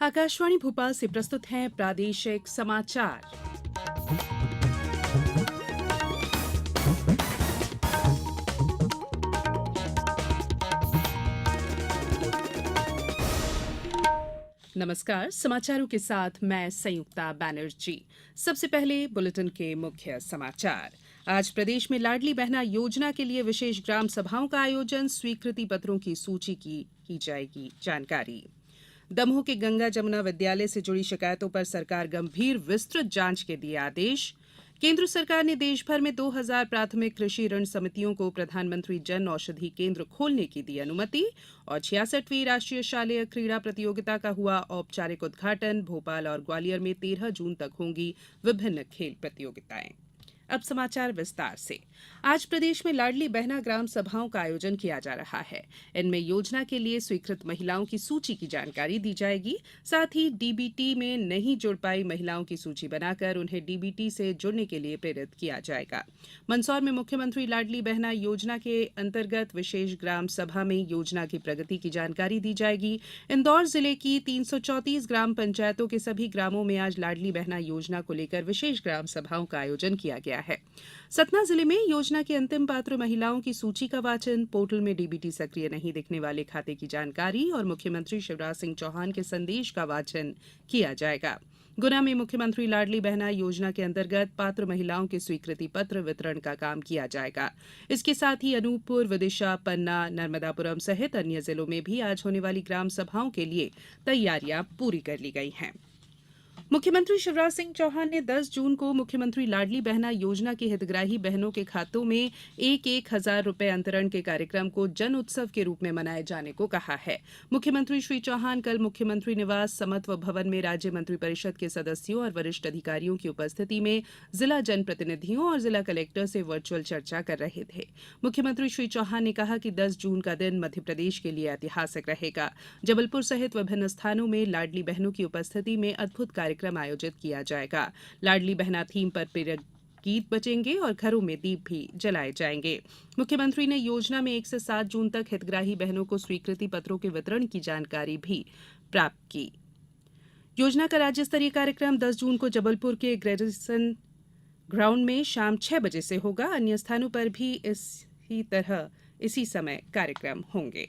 आकाशवाणी भोपाल से प्रस्तुत हैं प्रादेशिक समाचार। नमस्कार, समाचारों के साथ मैं संयुक्ता बैनर्जी। सबसे पहले बुलेटिन के मुख्य समाचार। आज प्रदेश में लाडली बहना योजना के लिए विशेष ग्राम सभाओं का आयोजन, स्वीकृति पत्रों की सूची की जाएगी जानकारी। दमोह के गंगा जमुना विद्यालय से जुड़ी शिकायतों पर सरकार गंभीर विस्तृत जांच के दिए आदेश। केंद्र सरकार ने देश भर में 2000 प्राथमिक कृषि ऋण समितियों को प्रधानमंत्री जन औषधि केंद्र खोलने की दी अनुमति। और 66वीं राष्ट्रीय शालेय क्रीड़ा प्रतियोगिता का हुआ औपचारिक उद्घाटन। भोपाल और ग्वालियर में 13 जून तक होंगी विभिन्न खेल प्रतियोगिताएं। अब समाचार विस्तार से। आज प्रदेश में लाडली बहना ग्राम सभाओं का आयोजन किया जा रहा है। इनमें योजना के लिए स्वीकृत महिलाओं की सूची की जानकारी दी जाएगी। साथ ही डीबीटी में नहीं जुड़ पाई महिलाओं की सूची बनाकर उन्हें डीबीटी से जुड़ने के लिए प्रेरित किया जाएगा। मंदसौर में मुख्यमंत्री लाडली बहना योजना के अंतर्गत विशेष ग्राम सभा में योजना की प्रगति की जानकारी दी जाएगी। इंदौर जिले की 334 ग्राम पंचायतों के सभी ग्रामों में आज लाडली बहना योजना को लेकर विशेष ग्राम सभाओं का आयोजन किया गया है। सतना जिले में योजना की अंतिम पात्र महिलाओं की सूची का वाचन, पोर्टल में डीबीटी सक्रिय नहीं दिखने वाले खाते की जानकारी और मुख्यमंत्री शिवराज सिंह चौहान के संदेश का वाचन किया जाएगा। गुना में मुख्यमंत्री लाडली बहना योजना के अंतर्गत पात्र महिलाओं के स्वीकृति पत्र वितरण का काम किया जाएगा। इसके साथ ही अनूपपुर, विदिशा, पन्ना, नर्मदापुरम सहित अन्य जिलों में भी आज होने वाली ग्राम सभाओं के लिए तैयारियां पूरी कर ली गई हैं। मुख्यमंत्री शिवराज सिंह चौहान ने 10 जून को मुख्यमंत्री लाडली बहना योजना की हितग्राही बहनों के खातों में 1,000 रुपए अंतरण के कार्यक्रम को जन उत्सव के रूप में मनाए जाने को कहा है। मुख्यमंत्री श्री चौहान कल मुख्यमंत्री निवास समत्व भवन में राज्य मंत्रिपरिषद के सदस्यों और वरिष्ठ अधिकारियों की उपस्थिति में जिला जनप्रतिनिधियों और जिला कलेक्टर से वर्चुअल चर्चा कर रहे थे। मुख्यमंत्री श्री चौहान ने कहा कि 10 जून का दिन मध्यप्रदेश के लिए ऐतिहासिक रहेगा। जबलपुर सहित विभिन्न स्थानों में लाडली बहनों की उपस्थिति में अद्भुत कार्यक्रम आयोजित किया जाएगा। लाडली बहना थीम पर प्रेरक गीत बजेंगे और घरों में दीप भी जलाए जाएंगे। मुख्यमंत्री ने योजना में 1 से 7 जून तक हितग्राही बहनों को स्वीकृति पत्रों के वितरण की जानकारी भी प्राप्त की। योजना का राज्य स्तरीय कार्यक्रम 10 जून को जबलपुर के ग्रेडिसन ग्राउंड में शाम 6 बजे से होगा। अन्य स्थानों पर भी इसी समय कार्यक्रम होंगे।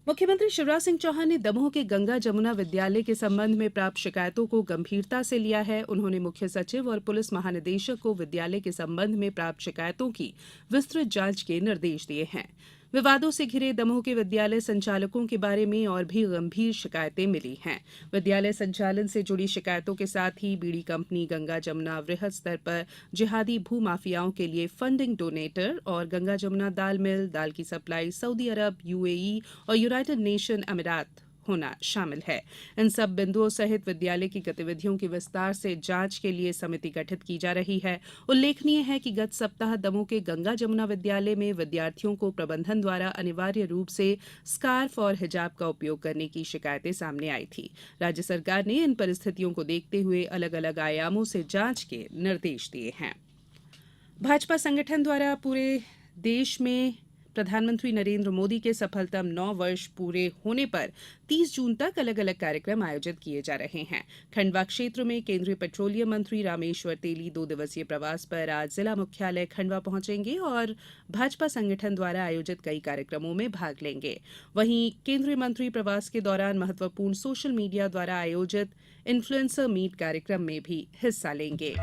मुख्यमंत्री शिवराज सिंह चौहान ने दमोह के गंगा जमुना विद्यालय के संबंध में प्राप्त शिकायतों को गंभीरता से लिया है। उन्होंने मुख्य सचिव और पुलिस महानिदेशक को विद्यालय के संबंध में प्राप्त शिकायतों की विस्तृत जांच के निर्देश दिए हैं। विवादों से घिरे दमोह के विद्यालय संचालकों के बारे में और भी गंभीर शिकायतें मिली हैं। विद्यालय संचालन से जुड़ी शिकायतों के साथ ही बीड़ी कंपनी गंगा जमुना वृहद स्तर पर जिहादी भू माफियाओं के लिए फंडिंग डोनेटर और गंगा जमुना दाल मिल, दाल की सप्लाई सऊदी अरब, यूएई और यूनाइटेड नेशन अमीरात होना शामिल है। इन सब बिंदुओं सहित विद्यालय की गतिविधियों की विस्तार से जांच के लिए समिति गठित की जा रही है। उल्लेखनीय है कि गत सप्ताह दमोह के गंगा जमुना विद्यालय में विद्यार्थियों को प्रबंधन द्वारा अनिवार्य रूप से स्कार्फ और हिजाब का उपयोग करने की शिकायतें सामने आई थी। राज्य सरकार ने इन परिस्थितियों को देखते हुए अलग अलग आयामों से जांच के निर्देश दिए हैं। भाजपा संगठन द्वारा पूरे देश में प्रधानमंत्री नरेंद्र मोदी के सफलतम 9 वर्ष पूरे होने पर 30 जून तक अलग अलग कार्यक्रम आयोजित किए जा रहे हैं। खंडवा क्षेत्र में केंद्रीय पेट्रोलियम मंत्री रामेश्वर तेली 2 दिवसीय प्रवास पर आज जिला मुख्यालय खंडवा पहुंचेंगे और भाजपा संगठन द्वारा आयोजित कई कार्यक्रमों में भाग लेंगे। वहीं केंद्रीय मंत्री प्रवास के दौरान महत्वपूर्ण सोशल मीडिया द्वारा आयोजित इन्फ्लुएंसर मीट कार्यक्रम में भी हिस्सा लेंगे।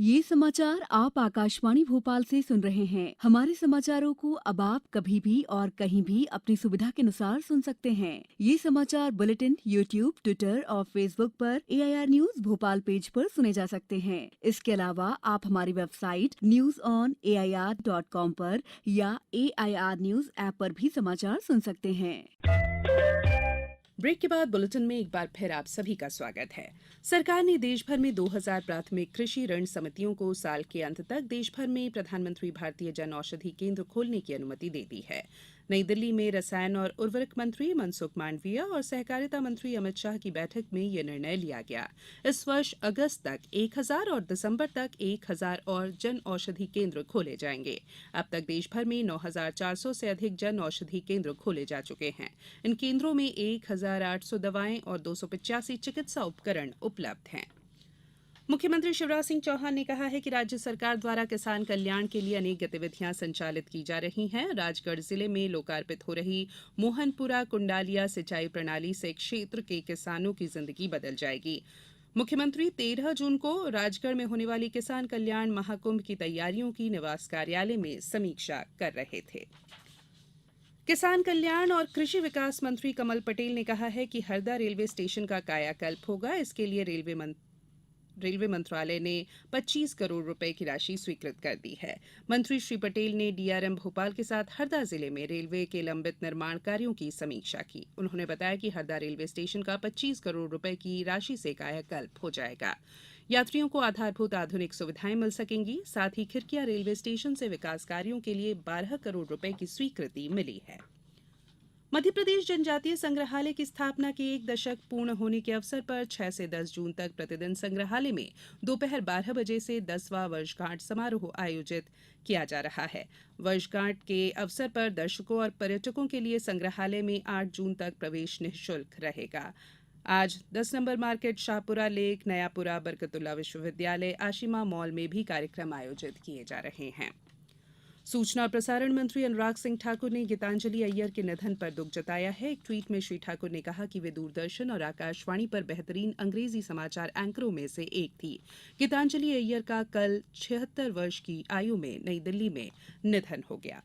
ये समाचार आप आकाशवाणी भोपाल से सुन रहे हैं। हमारे समाचारों को अब आप कभी भी और कहीं भी अपनी सुविधा के अनुसार सुन सकते हैं। ये समाचार बुलेटिन यूट्यूब, ट्विटर और फेसबुक पर AIR न्यूज भोपाल पेज पर सुने जा सकते हैं। इसके अलावा आप हमारी वेबसाइट newsonair.com पर या AIR न्यूज ऐप पर भी समाचार सुन सकते हैं। ब्रेक के बाद बुलेटिन में एक बार फिर आप सभी का स्वागत है। सरकार ने देश भर में 2000 प्राथमिक कृषि ऋण समितियों को साल के अंत तक देश भर में प्रधानमंत्री भारतीय जन औषधि केंद्र खोलने की अनुमति दे दी है। नई दिल्ली में रसायन और उर्वरक मंत्री मनसुख मांडविया और सहकारिता मंत्री अमित शाह की बैठक में यह निर्णय लिया गया। इस वर्ष अगस्त तक 1000 और दिसंबर तक 1000 और जन औषधि केंद्र खोले जाएंगे। अब तक देश भर में 9400 से अधिक जन औषधि केंद्र खोले जा चुके हैं। इन केंद्रों में 1000 6,800 दवाएं और 285 चिकित्सा उपकरण उपलब्ध हैं। मुख्यमंत्री शिवराज सिंह चौहान ने कहा है कि राज्य सरकार द्वारा किसान कल्याण के लिए अनेक गतिविधियां संचालित की जा रही हैं। राजगढ़ जिले में लोकार्पित हो रही मोहनपुरा कुंडालिया सिंचाई प्रणाली से क्षेत्र के किसानों की जिंदगी बदल जाएगी। मुख्यमंत्री 13 जून को राजगढ़ में होने वाली किसान कल्याण महाकुंभ की तैयारियों की निवास कार्यालय में समीक्षा कर रहे थे। किसान कल्याण और कृषि विकास मंत्री कमल पटेल ने कहा है कि हरदा रेलवे स्टेशन का कायाकल्प होगा। इसके लिए रेलवे मंत्रालय ने 25 करोड़ रुपए की राशि स्वीकृत कर दी है। मंत्री श्री पटेल ने डीआरएम भोपाल के साथ हरदा जिले में रेलवे के लंबित निर्माण कार्यों की समीक्षा की। उन्होंने बताया कि हरदा रेलवे स्टेशन का 25 करोड़ रुपए की राशि से कायाकल्प हो जाएगा। यात्रियों को आधारभूत आधुनिक सुविधाएं मिल सकेंगी। साथ ही खिरकिया रेलवे स्टेशन से विकास कार्यों के लिए 12 करोड़ रुपए की स्वीकृति मिली है। मध्यप्रदेश जनजातीय संग्रहालय की स्थापना के 1 दशक पूर्ण होने के अवसर पर 6 से 10 जून तक प्रतिदिन संग्रहालय में दोपहर 12 बजे से 10वां वर्षगांठ समारोह आयोजित किया जा रहा है। वर्षगांठ के अवसर पर दर्शकों और पर्यटकों के लिए संग्रहालय में 8 जून तक प्रवेश निःशुल्क रहेगा। आज 10 number market, Shahpura lake, Nayapura, Barkatullah विश्वविद्यालय, आशिमा मॉल में भी कार्यक्रम आयोजित किए जा रहे हैं। सूचना और प्रसारण मंत्री अनुराग सिंह ठाकुर ने गीतांजलि अय्यर के निधन पर दुख जताया है। एक ट्वीट में श्री ठाकुर ने कहा कि वे दूरदर्शन और आकाशवाणी पर बेहतरीन अंग्रेजी समाचार एंकरों में से एक थी। गीतांजलि अय्यर का कल 76 वर्ष की आयु में नई दिल्ली में निधन हो गया।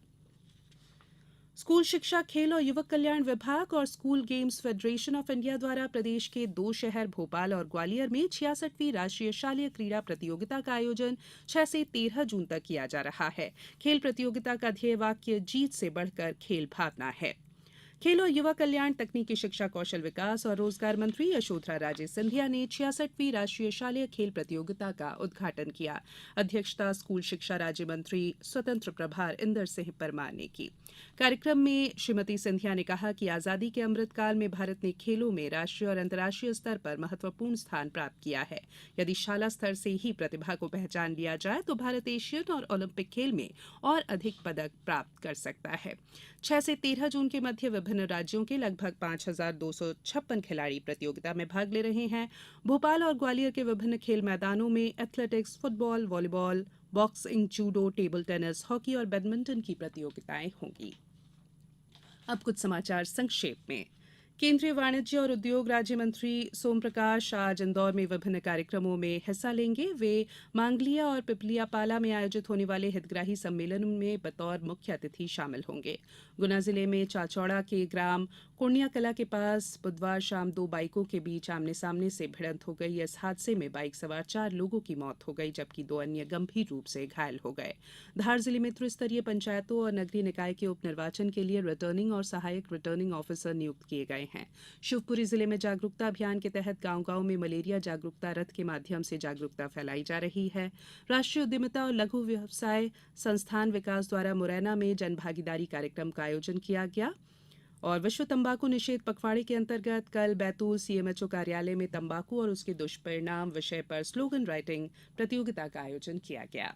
स्कूल शिक्षा, खेल और युवक कल्याण विभाग और school games federation of India द्वारा प्रदेश के 2 शहर भोपाल और ग्वालियर में 66वीं राष्ट्रीय शालेय क्रीड़ा प्रतियोगिता का आयोजन 6 से 13 जून तक किया जा रहा है। खेल प्रतियोगिता का ध्येय वाक्य जीत से बढ़कर खेल भावना है। खेल और युवा कल्याण, तकनीकी शिक्षा, कौशल विकास और रोजगार मंत्री यशोधरा राजे सिंधिया ने 66वीं राष्ट्रीय शालेय खेल प्रतियोगिता का उद्घाटन किया। अध्यक्षता स्कूल शिक्षा राज्य मंत्री स्वतंत्र प्रभार इंदर सिंह परमार ने की। कार्यक्रम में श्रीमती सिंधिया ने कहा कि आजादी के अमृत काल में भारत ने खेलों में राष्ट्रीय और अंतर्राष्ट्रीय स्तर पर महत्वपूर्ण स्थान प्राप्त किया है। यदि शाला स्तर से ही प्रतिभा को पहचान लिया जाए तो भारत एशियन और ओलंपिक खेल में और अधिक पदक प्राप्त कर सकता है। 6 से 13 जून के मध्य विभिन्न राज्यों के लगभग 5,256 खिलाड़ी प्रतियोगिता में भाग ले रहे हैं। भोपाल और ग्वालियर के विभिन्न खेल मैदानों में athletics, football, volleyball, boxing, judo, table tennis, hockey और बैडमिंटन की प्रतियोगिताएं होंगी। अब कुछ समाचार संक्षेप में। केंद्रीय वाणिज्य और उद्योग राज्य मंत्री सोम प्रकाश आज इंदौर में विभिन्न कार्यक्रमों में हिस्सा लेंगे। वे मांगलिया और पिपलियापाला में आयोजित होने वाले हितग्राही सम्मेलन में बतौर मुख्य अतिथि शामिल होंगे। गुना जिले में चाचौड़ा के ग्राम कुर्निया कला के पास बुधवार शाम 2 बाइकों के बीच आमने सामने से भिड़ंत हो गई। इस हादसे में बाइक सवार 4 लोगों की मौत हो गई, जबकि 2 अन्य गंभीर रूप से घायल हो गए। धार जिले में त्रिस्तरीय पंचायतों और नगरीय निकाय के उपनिर्वाचन के लिए रिटर्निंग और सहायक रिटर्निंग ऑफिसर नियुक्त किए गए हैं। शिवपुरी जिले में जागरूकता अभियान के तहत गांव-गांव में मलेरिया जागरूकता रथ के माध्यम से जागरूकता फैलाई जा रही है। राष्ट्रीय उद्यमिता और लघु व्यवसाय संस्थान विकास द्वारा मुरैना में जनभागीदारी कार्यक्रम का आयोजन किया गया। और विश्व तंबाकू निषेध पखवाड़े के अंतर्गत कल बैतूल सीएमएचओ कार्यालय में तंबाकू और उसके दुष्परिणाम विषय पर स्लोगन राइटिंग प्रतियोगिता का आयोजन किया गया।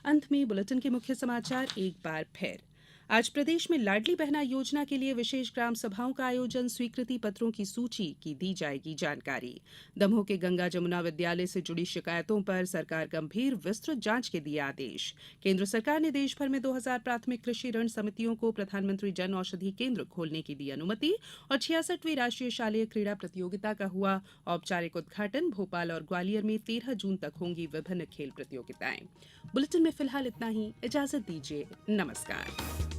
अंत में बुलेटिन के मुख्य समाचार एक बार फिर। आज प्रदेश में लाडली बहना योजना के लिए विशेष ग्राम सभाओं का आयोजन, स्वीकृति पत्रों की सूची की दी जाएगी जानकारी। दमोह के गंगा जमुना विद्यालय से जुड़ी शिकायतों पर सरकार गंभीर विस्तृत जांच के दिए आदेश। केंद्र सरकार ने देश भर में 2000 प्राथमिक कृषि ऋण समितियों को प्रधानमंत्री जन औषधि केंद्र खोलने की दी अनुमति। और 66वीं राष्ट्रीय शालेय क्रीड़ा प्रतियोगिता का हुआ औपचारिक उद्घाटन। भोपाल और ग्वालियर में 13 जून तक होंगी विभिन्न खेल प्रतियोगिताएं। बुलेटिन में फिलहाल इतना ही। इजाजत दीजिए। नमस्कार।